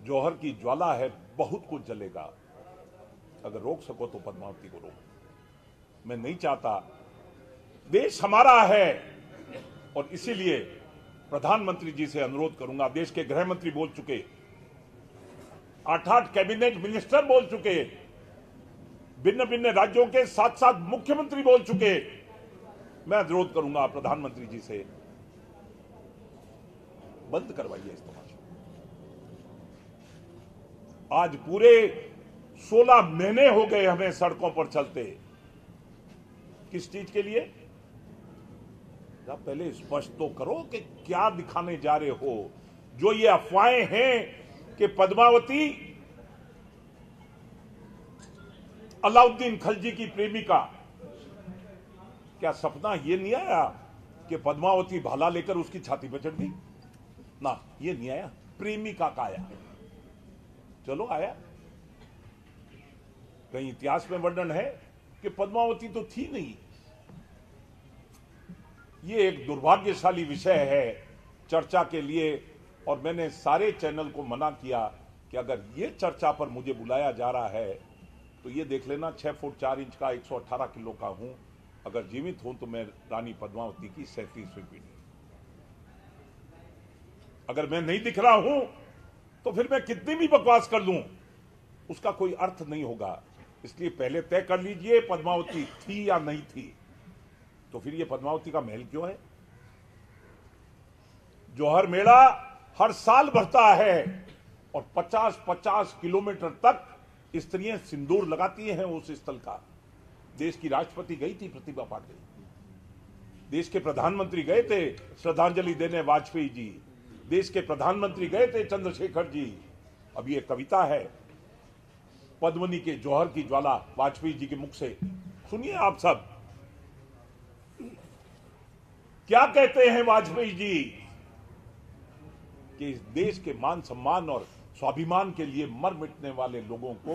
जौहर की ज्वाला है, बहुत कुछ जलेगा। अगर रोक सको तो पद्मावती को रोको। मैं नहीं चाहता, देश हमारा है और इसीलिए प्रधानमंत्री जी से अनुरोध करूंगा। देश के गृह मंत्री बोल चुके, 8-8 कैबिनेट मिनिस्टर बोल चुके, भिन्न भिन्न राज्यों के 7-7 मुख्यमंत्री बोल चुके। मैं अनुरोध करूंगा प्रधानमंत्री जी से, बंद करवाइए इस तमाशा। आज पूरे 16 महीने हो गए हमें सड़कों पर चलते। किस चीज के लिए? आप पहले स्पष्ट तो करो कि क्या दिखाने जा रहे हो। जो ये अफवाहें हैं कि पद्मावती अलाउद्दीन खलजी की प्रेमिका, क्या सपना ये नहीं आया कि पद्मावती भाला लेकर उसकी छाती पर चढ़ गई? ना, ये नहीं आया। प्रेमिका का आया, चलो आया। कहीं इतिहास में वर्णन है कि पद्मावती तो थी नहीं। ये एक दुर्भाग्यशाली विषय है चर्चा के लिए, और मैंने सारे चैनल को मना किया कि अगर ये चर्चा पर मुझे बुलाया जा रहा है तो ये देख लेना 6 फुट 4 इंच का 118 किलो का हूं। अगर जीवित हूं तो मैं रानी पद्मावती की 37वीं पीढ़ी। अगर मैं नहीं दिख रहा हूं तो फिर मैं कितनी भी बकवास कर लूं, उसका कोई अर्थ नहीं होगा। इसलिए पहले तय कर लीजिए पद्मावती थी या नहीं थी। तो फिर ये पद्मावती का महल क्यों है? जौहर मेला हर साल भरता है और 50-50 किलोमीटर तक स्त्रियां सिंदूर लगाती हैं उस स्थल का। देश की राष्ट्रपति गई थी प्रतिभा पाटिल, देश के प्रधानमंत्री गए थे श्रद्धांजलि देने वाजपेयी जी, देश के प्रधानमंत्री गए थे चंद्रशेखर जी। अब ये कविता है पद्मनी के जौहर की ज्वाला, वाजपेयी जी के मुख से। सुनिए आप सब, क्या कहते हैं वाजपेयी जी कि इस देश के मान सम्मान और स्वाभिमान के लिए मर मिटने वाले लोगों को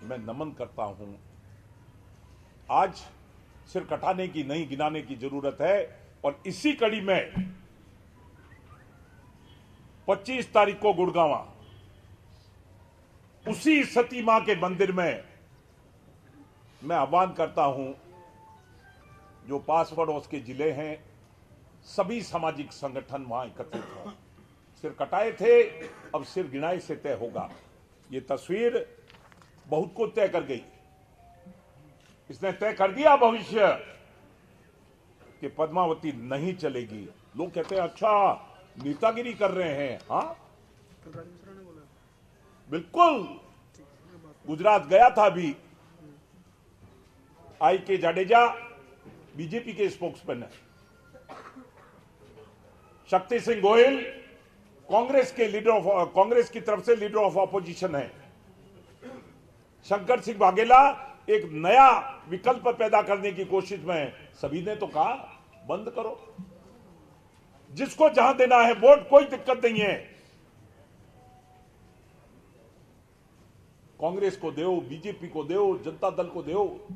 मैं नमन करता हूं। आज सिर कटाने की नहीं, गिनाने की जरूरत है। और इसी कड़ी में 25 तारीख को गुड़गांव, उसी सती मां के मंदिर में मैं आह्वान करता हूं, जो पास पड़ोस के जिले हैं सभी सामाजिक संगठन वहां एकत्रित हों। सिर कटाए थे, अब सिर गिनाए से तय होगा। ये तस्वीर बहुत को तय कर गई। इसने तय कर दिया भविष्य कि पद्मावती नहीं चलेगी। लोग कहते हैं अच्छा नेतागिरी कर रहे हैं। हाँ बिल्कुल, गुजरात गया था अभी, I.K. जाडेजा बीजेपी के स्पोक्समैन है, शक्ति सिंह गोयल कांग्रेस के लीडर ऑफ, कांग्रेस की तरफ से लीडर ऑफ ऑपोजिशन है, शंकर सिंह वाघेला एक नया विकल्प पैदा करने की कोशिश में। सभी ने तो कहा बंद करो, जिसको जहां देना है वोट, कोई दिक्कत नहीं है। कांग्रेस को दो, बीजेपी को दो, जनता दल को दो,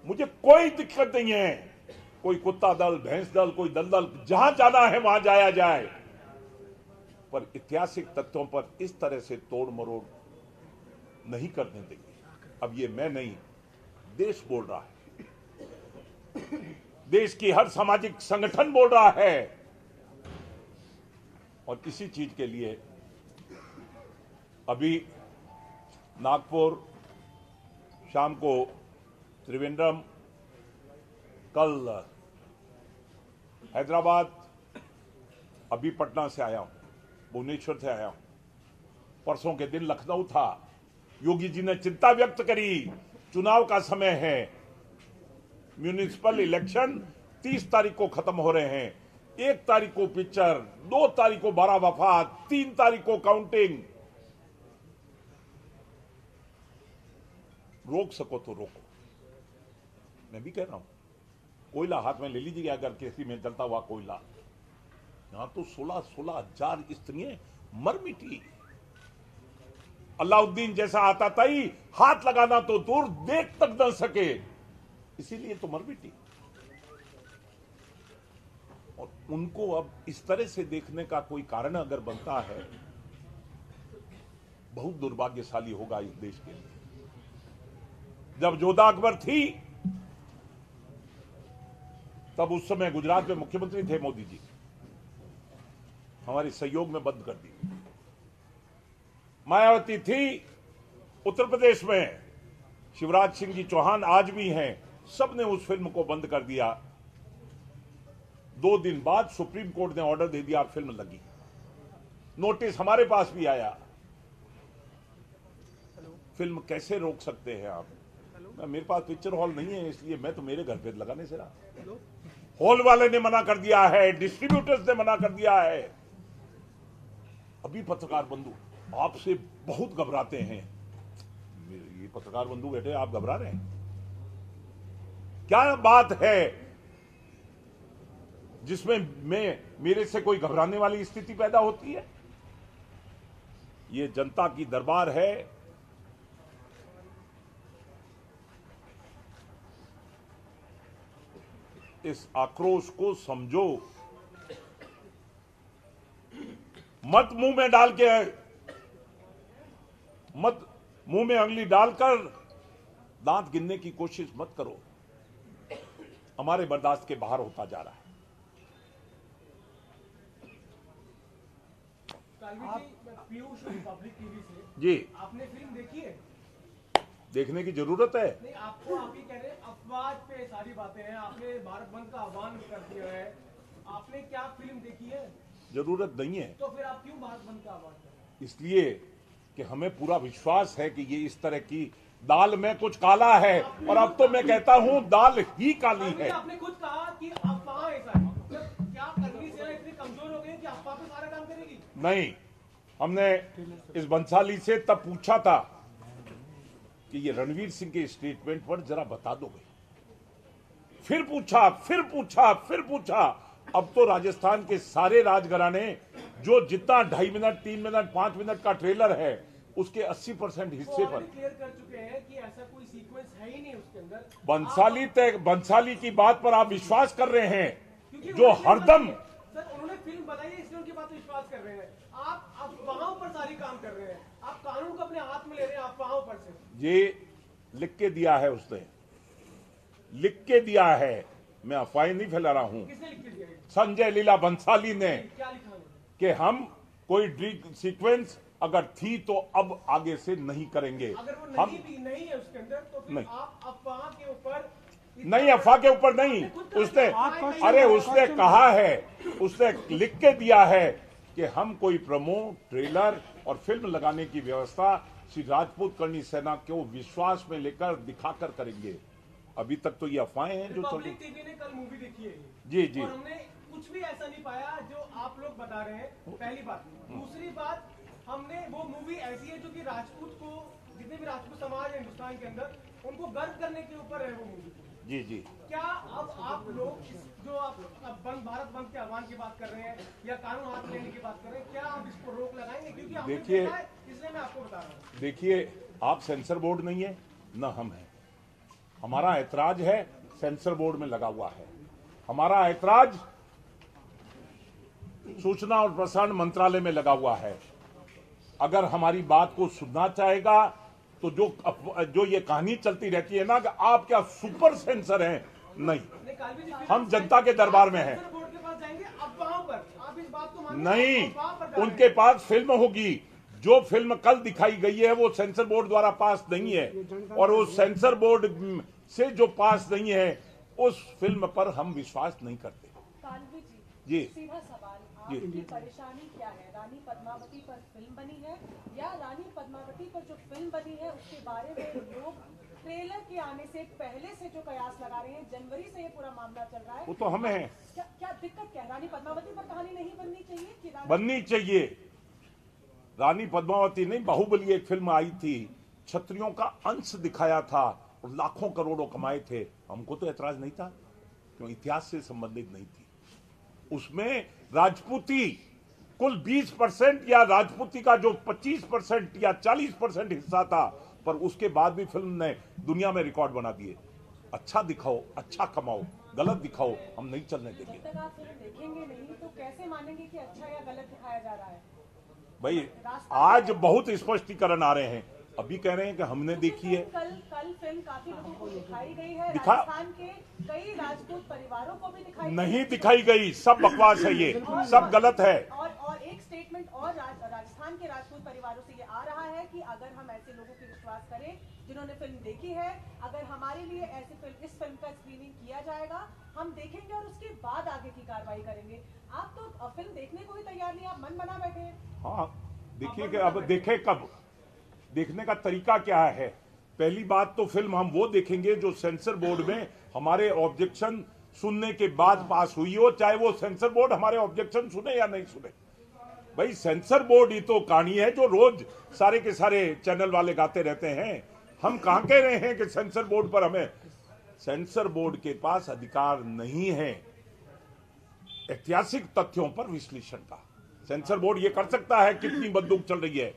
मुझे कोई दिक्कत नहीं है। कोई कुत्ता दल, भैंस दल, कोई दलदल, जहां जाना है वहां जाया जाए, पर ऐतिहासिक तथ्यों पर इस तरह से तोड़ मरोड़ नहीं करने देंगे। अब ये मैं नहीं, देश बोल रहा है, देश की हर सामाजिक संगठन बोल रहा है। और इसी चीज के लिए अभी नागपुर, शाम को त्रिवेंद्रम, कल हैदराबाद, अभी पटना से आया हूं, भुवनेश्वर से आया हूं, परसों के दिन लखनऊ था। योगी जी ने चिंता व्यक्त करी, चुनाव का समय है, म्युनिसिपल इलेक्शन 30 तारीख को खत्म हो रहे हैं, 1 तारीख को पिक्चर, 2 तारीख को 12 वफात, 3 तारीख को काउंटिंग। रोक सको तो रोको। मैं भी कह रहा हूं, कोयला हाथ में ले लीजिए, अगर किसी में जलता हुआ कोयला। यहां तो 16 हजार स्त्रियां मर मिटी। अलाउद्दीन जैसा आता था ही, हाथ लगाना तो दूर, देख तक न सके, इसीलिए तो मर मिटी। और उनको अब इस तरह से देखने का कोई कारण अगर बनता है बहुत दुर्भाग्यशाली होगा इस देश के लिए। जब जोधा अकबर थी तब उस समय गुजरात में मुख्यमंत्री थे मोदी जी, हमारे सहयोग में बंद कर दी। मायावती थी उत्तर प्रदेश में, शिवराज सिंह जी चौहान आज भी हैं, सबने उस फिल्म को बंद कर दिया। 2 दिन बाद सुप्रीम कोर्ट ने ऑर्डर दे दिया, फिल्म लगी। नोटिस हमारे पास भी आया। फिल्म कैसे रोक सकते हैं आप? मेरे पास पिक्चर हॉल नहीं है, इसलिए मैं तो मेरे घर पे लगाने से रहा। हॉल वाले ने मना कर दिया है, डिस्ट्रीब्यूटर्स ने मना कर दिया है। अभी पत्रकार बंधु आपसे बहुत घबराते हैं। ये पत्रकार बंधु बैठे, आप घबरा रहे हैं? क्या बात है जिसमें मेरे से कोई घबराने वाली स्थिति पैदा होती है? ये जनता की दरबार है। इस आक्रोश को समझो, मत मुंह में डाल के, मत मुंह में अंगली डालकर दांत गिनने की कोशिश मत करो। हमारे बर्दाश्त के बाहर होता जा रहा है। पीयूष पब्लिक टीवी से जी, आपने फिल्म देखी है? देखने की जरूरत है। नहीं, आपको आप ही कह रहे हैं अफवाह पे सारी बातें हैं। आपने भारत बंद का आह्वान कर दिया है, आपने क्या फिल्म देखी है? जरूरत नहीं है। तो फिर आप क्यों भारत बंद का आह्वान कर रहे हैं? इसलिए कि हमें पूरा विश्वास है कि ये इस तरह की दाल में कुछ काला है, और अब तो मैं कहता हूं दाल ही काली है। आपने खुद कहा कि अफवाह है सारी। क्या करनी सेना इतनी कमजोर हो गई कि अफवाह पे सारा काम करेगी? नहीं, हमने इस बंसाली से तब पूछा था कि ये रणवीर सिंह के स्टेटमेंट पर जरा बता दोगे। फिर पूछा, फिर पूछा, फिर पूछा। अब तो राजस्थान के सारे राजघराने जो जितना 2.5 मिनट, 3 मिनट, 5 मिनट का ट्रेलर है उसके 80% हिस्से पर क्लियर कर चुके हैं कि ऐसा कोई सीक्वेंस है ही नहीं उसके बंसाली अंदर। बंसाली की बात पर आप विश्वास कर रहे हैं, क्योंकि जो हरदम सर उन्होंने फिल्म बनाई है इसलिए उनकी बात विश्वास कर रहे हैं। आप अफवाहों पर सारी काम कर रहे हैं, आप कानून को अपने हाथ में ले रहे हैं अफवाहों पर से। ये लिख के दिया है, उसने लिख के दिया है, मैं अफवाहें नहीं फैला रहा हूं। किसने लिख के दिया है? संजय लीला बंसाली ने, क्या लिखा है? कि हम कोई ड्रीम सीक्वेंस अगर थी तो अब आगे से नहीं करेंगे। अगर वो हम नहीं है उसके अंदर तो फिर नहीं। आप अफवाह के ऊपर नहीं, अफवाह के ऊपर नहीं, उसने अरे उसने कहा है, उसने लिख के दिया है कि हम कोई प्रोमो, ट्रेलर और फिल्म लगाने की व्यवस्था श्री राजपूत कर्णी सेना को विश्वास में लेकर दिखाकर करेंगे। अभी तक तो ये अफवाहें हैं जो पब्लिक टीवी ने कल मूवी देखी है जी जी, और हमने कुछ भी ऐसा नहीं पाया जो आप लोग बता रहे हैं। पहली बात। दूसरी बात, हमने वो मूवी ऐसी है जो कि राजपूत को, जितने भी राजपूत समाज है हिंदुस्तान के अंदर, उनको गर्व करने के ऊपर है वो मूवी। जी जी, क्या अब आप लोग जो आप बंद, भारत बंद के आह्वान की बात कर रहे हैं या कानून हाथ लेने की बात कर रहे हैं, क्या आप इसको रोक लगाएंगे? क्योंकि हमने देखिए, देखा है, इसलिए मैं आपको बता रहा हूँ। देखिए, आप सेंसर बोर्ड नहीं है न हम हैं। हमारा ऐतराज है सेंसर बोर्ड में लगा हुआ है। हमारा ऐतराज सूचना और प्रसारण मंत्रालय में लगा हुआ है। अगर हमारी बात को सुनना चाहेगा तो जो ये कहानी चलती रहती है ना कि आप क्या सुपर सेंसर हैं, नहीं, हम जनता के दरबार में हैं। बोर्ड के पास जाएंगे अफवाहों पर, आप इस बात को नहीं, उनके पास फिल्म होगी। जो फिल्म कल दिखाई गई है वो सेंसर बोर्ड द्वारा पास नहीं है, और उस सेंसर बोर्ड से जो पास नहीं है उस फिल्म पर हम विश्वास नहीं करते। जी, सीधा सवाल, आपकी परेशानी क्या है? रानी पद्मावती पर फिल्म बनी है या रानी पद्मावती पर जो फिल्म बनी है उसके बारे में लोग ट्रेलर के आने से पहले से जो कयास लगा रहे हैं, जनवरी से ये पूरा मामला चल रहा है, वो तो हमें है। क्या दिक्कत क्या है? रानी पद्मावती पर कहानी नहीं बननी चाहिए कि बननी चाहिए? रानी पद्मावती नहीं, बाहुबली एक फिल्म आई थी, क्षत्रियों का अंश दिखाया था और लाखों करोड़ों कमाए थे। हमको तो ऐतराज नहीं था, क्यों? इतिहास से संबंधित नहीं थी। उसमें राजपूती कुल 20% या राजपूती का जो 25% या 40% हिस्सा था, पर उसके बाद भी फिल्म ने दुनिया में रिकॉर्ड बना दिए। अच्छा दिखाओ, अच्छा कमाओ, गलत दिखाओ, हम नहीं चलने देंगे। जब तक आप फिल्म देखेंगे नहीं तो कैसे मानेंगे कि अच्छा या गलत दिखाया जा रहा है? भाई आज बहुत स्पष्टीकरण आ रहे हैं, अभी कह रहे हैं कि हमने देखी है। कल फिल्म काफी लोगों को दिखाई गई है, दिखा राजस्थान के कई राजपूत परिवारों को भी दिखाई नहीं दिखाई गई, सब बकवास है, ये सब गलत है। और एक स्टेटमेंट और राजस्थान के राजपूत परिवारों से ये आ रहा है कि अगर हम ऐसे लोगों की विश्वास करें जिन्होंने फिल्म देखी है, अगर हमारे लिए इस फिल्म का स्क्रीनिंग किया जाएगा, हम देखेंगे और उसके बाद आगे की कार्रवाई करेंगे। आप तो फिल्म देखने को ही तैयार नहीं, आप मन बना बैठे हैं। हाँ देखिए कि अब देखे कब, देखने का तरीका क्या है। पहली बात तो फिल्म हम वो देखेंगे जो सेंसर बोर्ड में हमारे ऑब्जेक्शन सुनने के बाद पास हुई हो, चाहे वो सेंसर बोर्ड हमारे ऑब्जेक्शन सुने या नहीं सुने। भाई सेंसर बोर्ड ही तो कहानी है जो रोज सारे के सारे चैनल वाले गाते रहते हैं। हम कहां कह रहे हैं कि सेंसर बोर्ड पर हमें, सेंसर बोर्ड के पास अधिकार नहीं है ऐतिहासिक तथ्यों पर विश्लेषण का। सेंसर बोर्ड ये कर सकता है कितनी बंदूक चल रही है,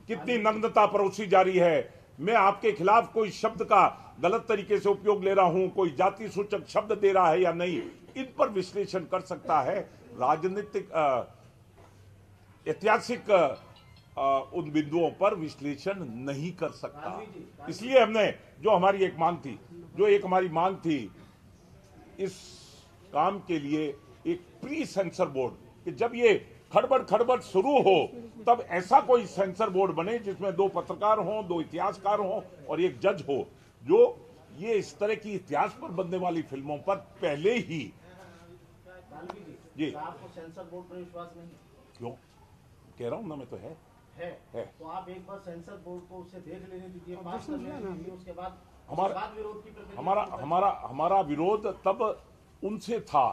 कितनी नग्नता परोसी जा रही है, मैं आपके खिलाफ कोई शब्द का गलत तरीके से उपयोग ले रहा हूं, कोई जाति सूचक शब्द दे रहा है या नहीं, इन पर विश्लेषण कर सकता है। राजनीतिक ऐतिहासिक उन बिंदुओं पर विश्लेषण नहीं कर सकता। इसलिए हमने जो हमारी एक मांग थी इस काम के लिए एक प्री सेंसर बोर्ड, कि जब ये खड़बड़ शुरू हो तब ऐसा कोई सेंसर बोर्ड बने जिसमें 2 पत्रकार हों, 2 इतिहासकार हों और एक जज हो, जो ये इस तरह की इतिहास पर बनने वाली फिल्मों पर पहले ही। जी आपको सेंसर बोर्ड पर विश्वास नहीं? क्यों कह रहा हूं ना, मैं तो है। तो आप एक बार सेंसर बोर्ड को उससे देख लेने दीजिए, पास कर लेने दीजिए, उसके बाद विरोध की प्रक्रिया। हमारा विरोध तब उनसे था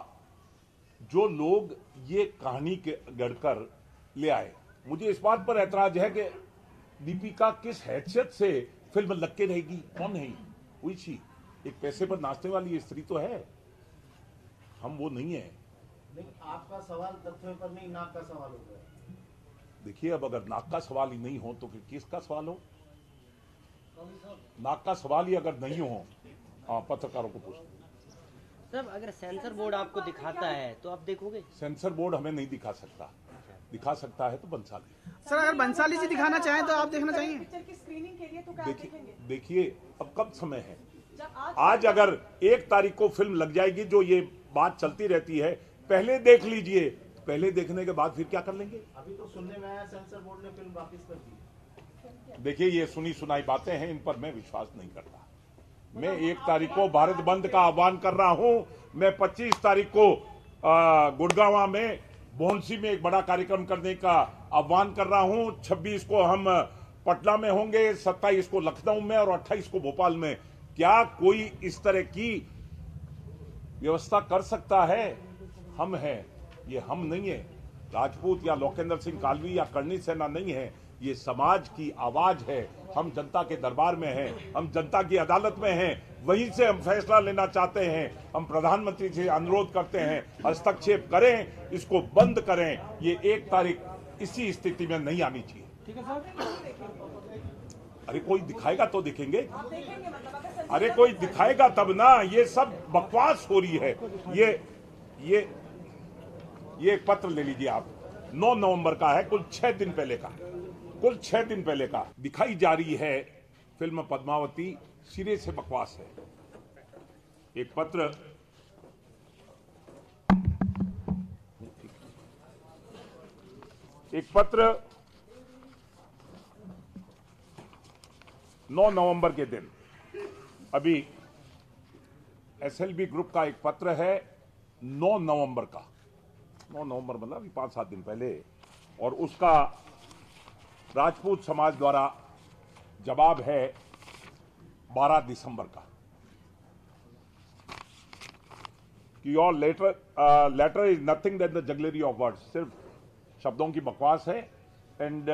जो लोग ये कहानी के गढ़कर ले आए। मुझे इस बात पर ऐतराज है कि दीपिका किस हैसियत से फिल्म लग के रहेगी, कौन है हुई सी, एक पैसे पर नाचने वाली स्त्री तो है, हम वो नहीं है। नहीं, आपका सवाल तथ्यों पर नहीं, नाक का सवाल हो गया। देखिए अब अगर नाक का सवाल ही नहीं हो तो फिर किसका सवाल हो? नाक का सवाल ही अगर नहीं हो, पत्रकारों को पूछो। सर अगर सेंसर बोर्ड आपको दिखाता है तो आप देखोगे? सेंसर बोर्ड हमें नहीं दिखा सकता, दिखा सकता है तो बंसाली। सर अगर बंसाली जी दिखाना चाहें तो आप देखना चाहिए। पिक्चर की स्क्रीनिंग के लिए तो क्या देखेंगे? देखिए अब कब समय है, आज अगर 1 तारीख को फिल्म लग जाएगी, जो ये बात चलती रहती है, पहले देख लीजिए, पहले देखने के बाद फिर क्या कर लेंगे। अभी तो सुनने में आया सेंसर बोर्ड ने फिल्म वापस कर दी। देखिए ये सुनी सुनाई बातें हैं, इन पर मैं विश्वास नहीं करता। मैं 1 तारीख को भारत बंद का आह्वान कर रहा हूं। मैं 25 तारीख को गुड़गांव में भोंसी में एक बड़ा कार्यक्रम करने का आह्वान कर रहा हूं। 26 को हम पटना में होंगे, 27 को लखनऊ में और 28 को भोपाल में। क्या कोई इस तरह की व्यवस्था कर सकता है? हम हैं, ये हम नहीं है। राजपूत या लोकेंद्र सिंह कालवी या करणी सेना नहीं है, ये समाज की आवाज है। हम जनता के दरबार में हैं, हम जनता की अदालत में हैं, वहीं से हम फैसला लेना चाहते हैं। हम प्रधानमंत्री से अनुरोध करते हैं हस्तक्षेप करें, इसको बंद करें। ये 1 तारीख इसी स्थिति में नहीं आनी चाहिए। ठीक है सर। अरे कोई दिखाएगा तो देखेंगे, अरे कोई दिखाएगा तब ना। ये सब बकवास हो रही है। ये एक पत्र ले लीजिए आप, 9 नवंबर का है, कुल 6 दिन पहले का दिखाई जा रही है फिल्म पद्मावती। सिरे से बकवास है। एक पत्र एक पत्र 9 नवंबर के दिन अभी एसएलबी ग्रुप का एक पत्र है 9 नवंबर का, 9 नवंबर मतलब अभी 5-7 दिन पहले, और उसका राजपूत समाज द्वारा जवाब है 12 दिसंबर का कि your letter is nothing then the jugglery of words, सिर्फ शब्दों की बकवास है। And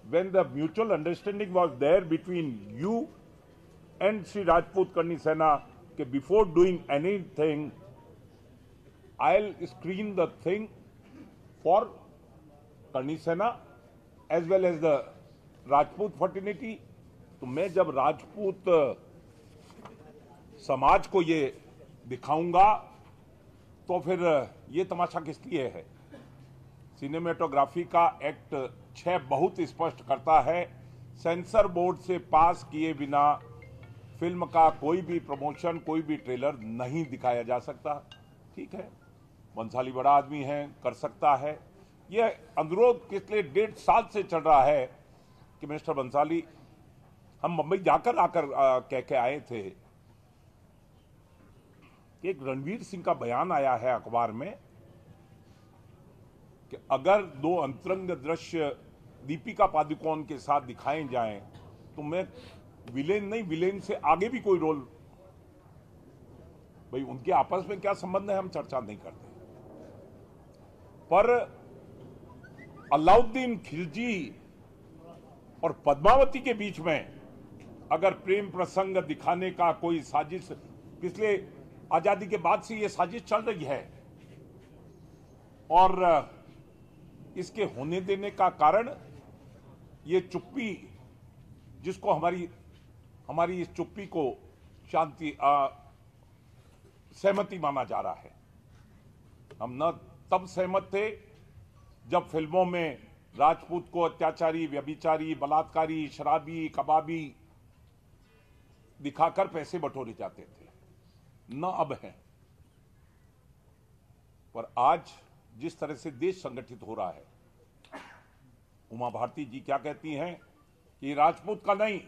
when the mutual understanding was there between you and Sri Rajput Karni Sena that before doing anything I'll screen the thing for Karni Sena as well as the Rajput fraternity। तो मैं जब राजपूत समाज को ये दिखाऊंगा तो फिर ये तमाशा किस लिए है? सिनेमेटोग्राफी का एक्ट 6 बहुत स्पष्ट करता है, सेंसर बोर्ड से पास किए बिना फिल्म का कोई भी प्रमोशन, कोई भी ट्रेलर नहीं दिखाया जा सकता। ठीक है, बंसाली बड़ा आदमी है, कर सकता है। यह अनुरोध पिछले 1.5 साल से चल रहा है कि मिस्टर बंसाली, हम मुंबई जाकर कह के आए थे कि एक रणवीर सिंह का बयान आया है अखबार में कि अगर 2 अंतरंग दृश्य दीपिका पादुकोण के साथ दिखाए जाएं तो मैं विलेन नहीं, विलेन से आगे भी कोई रोल, भाई उनके आपस में क्या संबंध है हम चर्चा नहीं करते, पर अलाउद्दीन खिलजी और पद्मावती के बीच में अगर प्रेम प्रसंग दिखाने का कोई साजिश, पिछले आजादी के बाद से यह साजिश चल रही है, और इसके होने देने का कारण ये चुप्पी, जिसको हमारी इस चुप्पी को शांति सहमति माना जा रहा है। हम न तब सहमत थे जब फिल्मों में राजपूत को अत्याचारी, व्यभिचारी, बलात्कारी, शराबी, कबाबी दिखाकर पैसे बटोरे जाते थे, न अब है। पर आज जिस तरह से देश संगठित हो रहा है, उमा भारती जी क्या कहती हैं कि राजपूत का नहीं,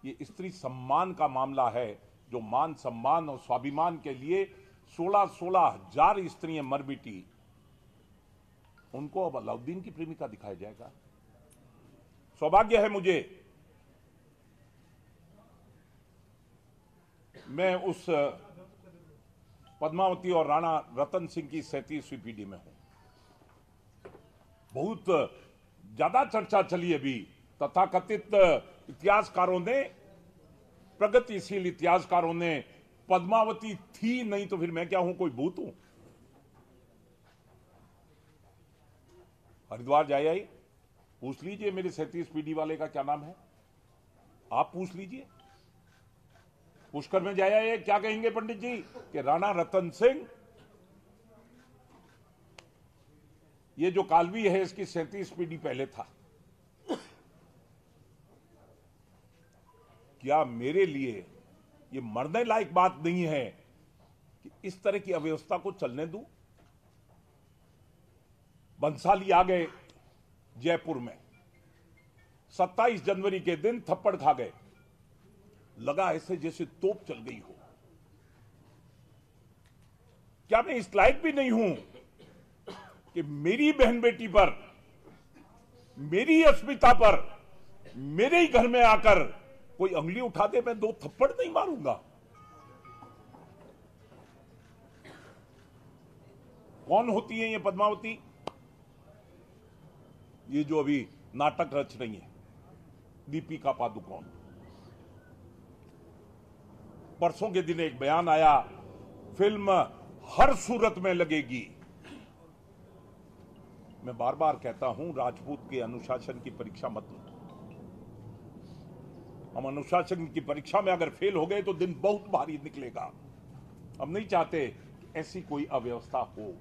ये स्त्री सम्मान का मामला है, जो मान सम्मान और स्वाभिमान के लिए 16-16 हजार स्त्रियां मर मिटी, उनको अब अलाउद्दीन की प्रेमिका दिखाया जाएगा। सौभाग्य है मुझे, मैं उस पद्मावती और राणा रतन सिंह की 37वीं पीढ़ी में हूं। बहुत ज्यादा चर्चा चली अभी, तथाकथित इतिहासकारों ने, प्रगतिशील इतिहासकारों ने, पद्मावती थी नहीं तो फिर मैं क्या हूं, कोई भूत हूं? हरिद्वार जाए आई, पूछ लीजिए मेरे 37 पीढ़ी वाले का क्या नाम है, आप पूछ लीजिए। पुष्कर में जाया ये क्या कहेंगे पंडित जी कि राणा रतन सिंह, ये जो कालवी है इसकी 37 पीढ़ी पहले था। क्या मेरे लिए ये मरने लायक बात नहीं है कि इस तरह की अव्यवस्था को चलने दूं? बंसाली आ गए जयपुर में, 27 जनवरी के दिन थप्पड़ खा गए, लगा ऐसे जैसे तोप चल गई हो। क्या मैं इस लायक भी नहीं हूं कि मेरी बहन बेटी पर, मेरी अस्मिता पर, मेरे ही घर में आकर कोई अंगली उठा दे, मैं 2 थप्पड़ नहीं मारूंगा? कौन होती है ये पद्मावती? ये जो अभी नाटक रच रही है, दीपिका पादुकोण। परसों के दिन एक बयान आया, फिल्म हर सूरत में लगेगी। मैं बार बार कहता हूं, राजपूत के अनुशासन की परीक्षा मत लो। हम अनुशासन की परीक्षा में अगर फेल हो गए तो दिन बहुत भारी निकलेगा। हम नहीं चाहते कि ऐसी कोई अव्यवस्था हो।